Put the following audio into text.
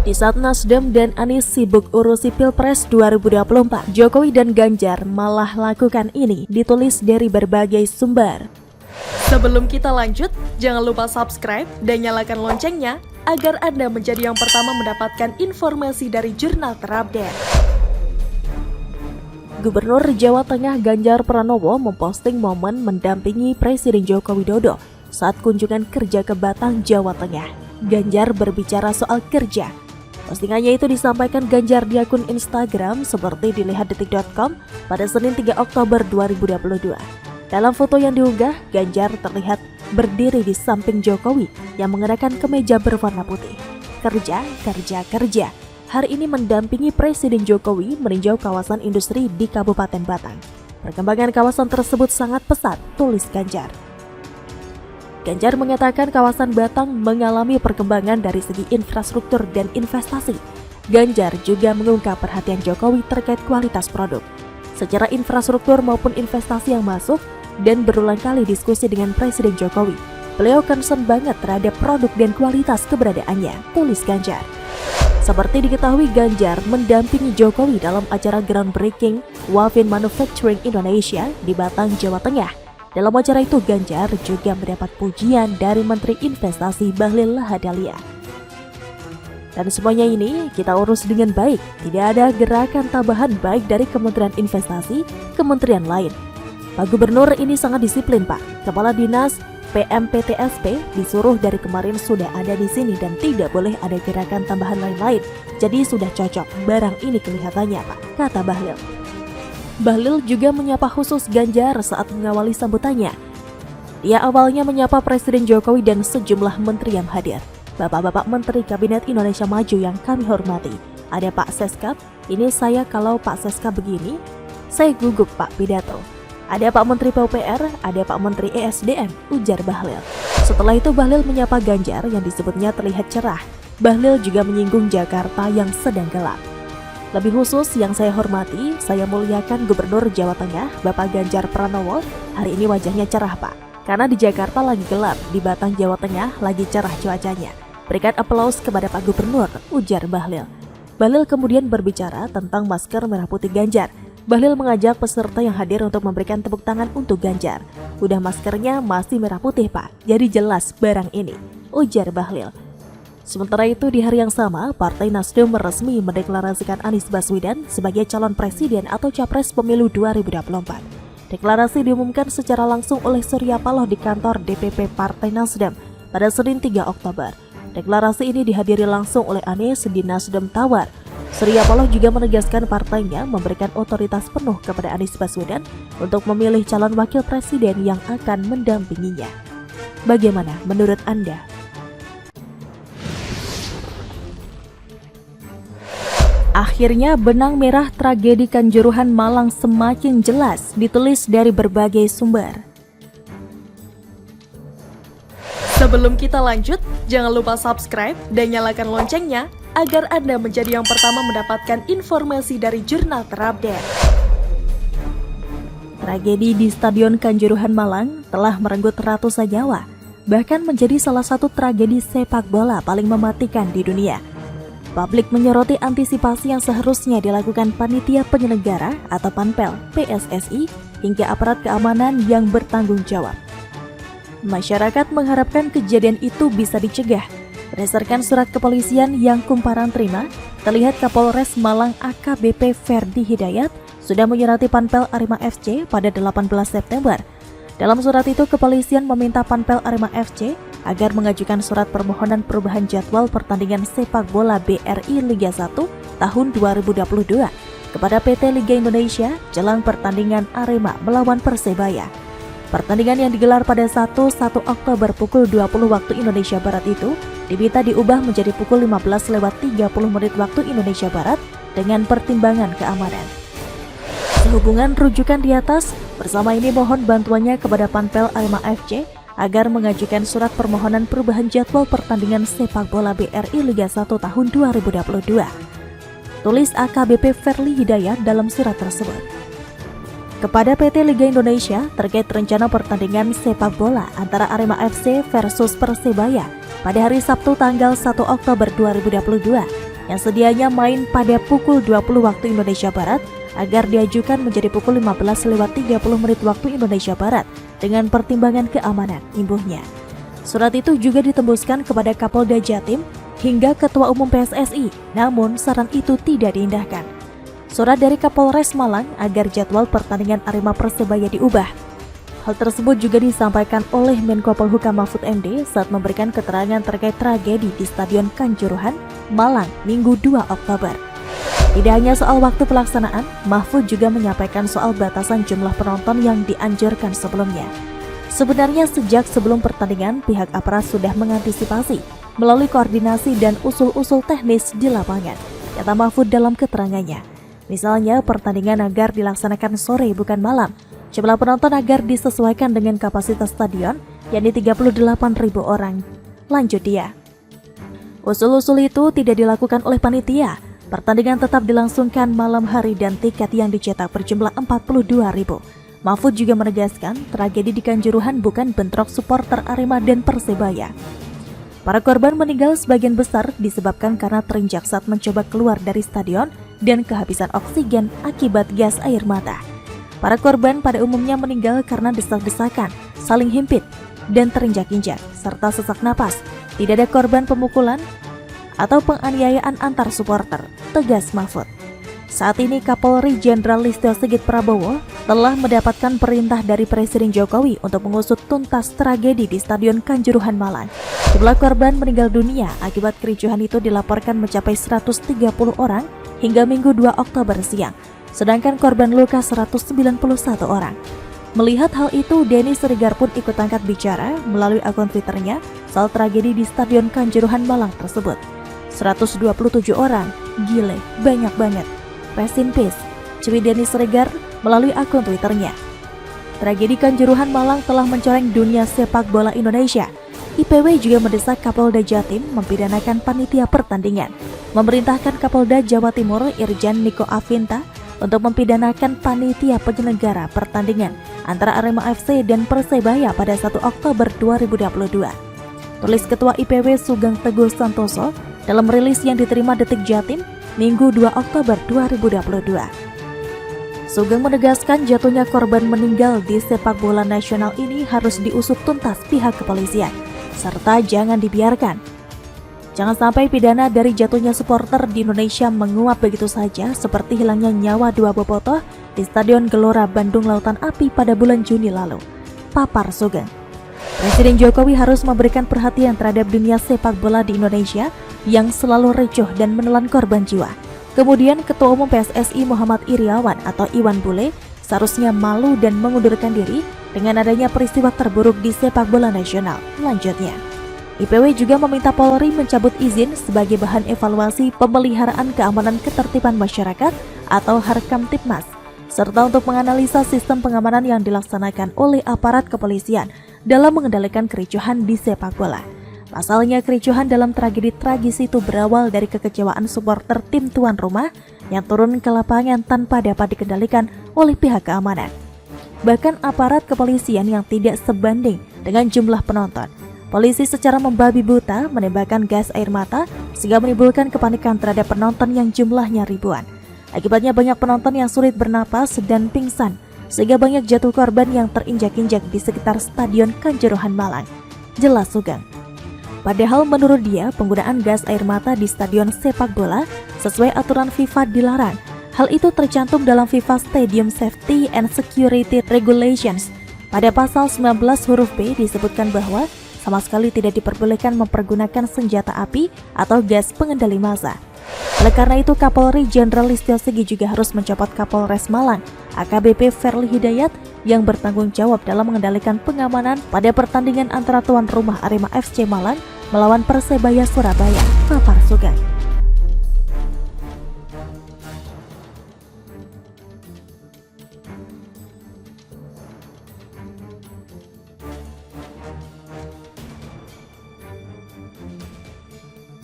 Di saat Nasdem dan Anies sibuk urusi Pilpres 2024, Jokowi dan Ganjar malah lakukan ini, ditulis dari berbagai sumber. Sebelum kita lanjut, jangan lupa subscribe dan nyalakan loncengnya agar Anda menjadi yang pertama mendapatkan informasi dari jurnal terupdate. Gubernur Jawa Tengah Ganjar Pranowo memposting momen mendampingi Presiden Joko Widodo saat kunjungan kerja ke Batang, Jawa Tengah. Ganjar berbicara soal kerja. Postingannya itu disampaikan Ganjar di akun Instagram seperti dilihat detik.com pada Senin 3 Oktober 2022. Dalam foto yang diunggah, Ganjar terlihat berdiri di samping Jokowi yang mengenakan kemeja berwarna putih. Kerja. Hari ini mendampingi Presiden Jokowi meninjau kawasan industri di Kabupaten Batang. Perkembangan kawasan tersebut sangat pesat, tulis Ganjar. Ganjar mengatakan kawasan Batang mengalami perkembangan dari segi infrastruktur dan investasi. Ganjar juga mengungkap perhatian Jokowi terkait kualitas produk, secara infrastruktur maupun investasi yang masuk, dan berulang kali diskusi dengan Presiden Jokowi. Beliau concern banget terhadap produk dan kualitas keberadaannya, tulis Ganjar. Seperti diketahui, Ganjar mendampingi Jokowi dalam acara groundbreaking Wavin Manufacturing Indonesia di Batang, Jawa Tengah. Dalam acara itu, Ganjar juga mendapat pujian dari Menteri Investasi Bahlil Lahadalia. Dan semuanya ini kita urus dengan baik, tidak ada gerakan tambahan baik dari Kementerian Investasi, kementerian lain. Pak Gubernur ini sangat disiplin, Pak. Kepala Dinas PMPTSP disuruh dari kemarin sudah ada di sini dan tidak boleh ada gerakan tambahan lain-lain. Jadi sudah cocok, barang ini kelihatannya, Pak, kata Bahlil. Bahlil juga menyapa khusus Ganjar saat mengawali sambutannya. Dia awalnya menyapa Presiden Jokowi dan sejumlah menteri yang hadir. Bapak-bapak Menteri Kabinet Indonesia Maju yang kami hormati. Ada Pak Seskap, ini saya kalau Pak Seskap begini, saya gugup Pak pidato. Ada Pak Menteri PUPR, ada Pak Menteri ESDM, ujar Bahlil. Setelah itu Bahlil menyapa Ganjar yang disebutnya terlihat cerah. Bahlil juga menyinggung Jakarta yang sedang gelap. Lebih khusus yang saya hormati, saya muliakan Gubernur Jawa Tengah, Bapak Ganjar Pranowo. Hari ini wajahnya cerah, Pak. Karena di Jakarta lagi gelap, di Batang, Jawa Tengah lagi cerah cuacanya. Berikan aplaus kepada Pak Gubernur, ujar Bahlil. Bahlil kemudian berbicara tentang masker merah putih Ganjar. Bahlil mengajak peserta yang hadir untuk memberikan tepuk tangan untuk Ganjar. Udah maskernya masih merah putih, Pak. Jadi jelas barang ini, ujar Bahlil. Sementara itu di hari yang sama, Partai Nasdem resmi mendeklarasikan Anies Baswedan sebagai calon presiden atau capres pemilu 2024. Deklarasi diumumkan secara langsung oleh Surya Paloh di kantor DPP Partai Nasdem pada Senin 3 Oktober. Deklarasi ini dihadiri langsung oleh Anies di Nasdem Tower. Surya Paloh juga menegaskan partainya memberikan otoritas penuh kepada Anies Baswedan untuk memilih calon wakil presiden yang akan mendampinginya. Bagaimana menurut Anda? Akhirnya benang merah tragedi Kanjuruhan Malang semakin jelas, ditulis dari berbagai sumber. Sebelum kita lanjut, jangan lupa subscribe dan nyalakan loncengnya agar Anda menjadi yang pertama mendapatkan informasi dari jurnal terupdate. Tragedi di Stadion Kanjuruhan Malang telah merenggut ratusan nyawa, bahkan menjadi salah satu tragedi sepak bola paling mematikan di dunia. Publik menyoroti antisipasi yang seharusnya dilakukan panitia penyelenggara atau Panpel, PSSI, hingga aparat keamanan yang bertanggung jawab. Masyarakat mengharapkan kejadian itu bisa dicegah. Berdasarkan surat kepolisian yang kumparan terima, terlihat Kapolres Malang AKBP Ferdi Hidayat sudah menyurati Panpel Arema FC pada 18 September. Dalam surat itu, kepolisian meminta Panpel Arema FC agar mengajukan surat permohonan perubahan jadwal pertandingan sepak bola BRI Liga 1 tahun 2022 kepada PT Liga Indonesia jelang pertandingan Arema melawan Persebaya. Pertandingan yang digelar pada 1 Oktober pukul 20 waktu Indonesia Barat itu diminta diubah menjadi pukul 15:30 waktu Indonesia Barat dengan pertimbangan keamanan. Sehubungan rujukan di atas, bersama ini mohon bantuannya kepada Panpel Arema FC agar mengajukan surat permohonan perubahan jadwal pertandingan sepak bola BRI Liga 1 tahun 2022. Tulis AKBP Ferdi Hidayat dalam surat tersebut. Kepada PT Liga Indonesia terkait rencana pertandingan sepak bola antara Arema FC versus Persebaya pada hari Sabtu tanggal 1 Oktober 2022 yang sedianya main pada pukul 20 waktu Indonesia Barat agar diajukan menjadi pukul 15:30 waktu Indonesia Barat dengan pertimbangan keamanan, imbuhnya. Surat itu juga ditembuskan kepada Kapolda Jatim hingga Ketua Umum PSSI, namun saran itu tidak diindahkan. Surat dari Kapolres Malang agar jadwal pertandingan Arema Persebaya diubah. Hal tersebut juga disampaikan oleh Menko Polhukam Mahfud MD saat memberikan keterangan terkait tragedi di Stadion Kanjuruhan, Malang, Minggu 2 Oktober. Tidak hanya soal waktu pelaksanaan, Mahfud juga menyampaikan soal batasan jumlah penonton yang dianjurkan sebelumnya. Sebenarnya sejak sebelum pertandingan, pihak aparat sudah mengantisipasi melalui koordinasi dan usul-usul teknis di lapangan, kata Mahfud dalam keterangannya. Misalnya pertandingan agar dilaksanakan sore bukan malam, jumlah penonton agar disesuaikan dengan kapasitas stadion, yakni 38.000 orang. Lanjut dia. Usul-usul itu tidak dilakukan oleh panitia. Pertandingan tetap dilangsungkan malam hari dan tiket yang dicetak berjumlah 42.000. Mahfud juga menegaskan tragedi di Kanjuruhan bukan bentrok supporter Arema dan Persebaya. Para korban meninggal sebagian besar disebabkan karena terinjak saat mencoba keluar dari stadion dan kehabisan oksigen akibat gas air mata. Para korban pada umumnya meninggal karena desak-desakan, saling himpit, dan terinjak-injak, serta sesak napas. Tidak ada korban pemukulan atau penganiayaan antar supporter, tegas Mahfud. Saat ini Kapolri Jenderal Listio Sigit Prabowo telah mendapatkan perintah dari Presiden Jokowi untuk mengusut tuntas tragedi di Stadion Kanjuruhan Malang. Jumlah korban meninggal dunia akibat kericuhan itu dilaporkan mencapai 130 orang hingga Minggu 2 Oktober siang, sedangkan korban luka 191 orang. Melihat hal itu, Denny Siregar pun ikut angkat bicara melalui akun Twitternya soal tragedi di Stadion Kanjuruhan Malang tersebut. 127 orang, gile, banyak banget. Rest in peace, cuit Denny Siregar melalui akun Twitternya. Tragedi Kanjuruhan Malang telah mencoreng dunia sepak bola Indonesia. IPW juga mendesak Kapolda Jatim mempidanakan panitia pertandingan, memerintahkan Kapolda Jawa Timur Irjen Niko Afinta untuk mempidanakan panitia penyelenggara pertandingan antara Arema FC dan Persebaya pada 1 Oktober 2022. Tulis Ketua IPW Sugeng Teguh Santoso dalam rilis yang diterima Detik Jatim Minggu 2 Oktober 2022. Sugeng menegaskan jatuhnya korban meninggal di sepak bola nasional ini harus diusut tuntas pihak kepolisian, serta jangan dibiarkan. Jangan sampai pidana dari jatuhnya supporter di Indonesia menguap begitu saja seperti hilangnya nyawa 2 bobotoh di Stadion Gelora Bandung Lautan Api pada bulan Juni lalu. Papar Sugeng. Presiden Jokowi harus memberikan perhatian terhadap dunia sepak bola di Indonesia yang selalu ricuh dan menelan korban jiwa. Kemudian Ketua Umum PSSI Muhammad Iriawan atau Iwan Bule seharusnya malu dan mengundurkan diri dengan adanya peristiwa terburuk di sepak bola nasional. Lanjutnya, IPW juga meminta Polri mencabut izin sebagai bahan evaluasi pemeliharaan keamanan ketertiban masyarakat atau Harkamtibmas, serta untuk menganalisa sistem pengamanan yang dilaksanakan oleh aparat kepolisian dalam mengendalikan kericuhan di sepak bola. Pasalnya kericuhan dalam tragedi tragis itu berawal dari kekecewaan supporter tim tuan rumah yang turun ke lapangan tanpa dapat dikendalikan oleh pihak keamanan. Bahkan aparat kepolisian yang tidak sebanding dengan jumlah penonton. Polisi secara membabi buta menembakkan gas air mata sehingga menimbulkan kepanikan terhadap penonton yang jumlahnya ribuan. Akibatnya banyak penonton yang sulit bernapas dan pingsan, sehingga banyak jatuh korban yang terinjak-injak di sekitar Stadion Kanjuruhan Malang. Jelas Sugeng. Padahal menurut dia, penggunaan gas air mata di stadion sepak bola sesuai aturan FIFA dilarang. Hal itu tercantum dalam FIFA Stadium Safety and Security Regulations. Pada pasal 19 huruf B disebutkan bahwa sama sekali tidak diperbolehkan mempergunakan senjata api atau gas pengendali massa. Oleh karena itu, Kapolri Jenderal Listio Sigit juga harus mencopot Kapolres Malang, AKBP Ferly Hidayat, yang bertanggung jawab dalam mengendalikan pengamanan pada pertandingan antara tuan rumah Arema FC Malang melawan Persebaya Surabaya. Papar Sugeng.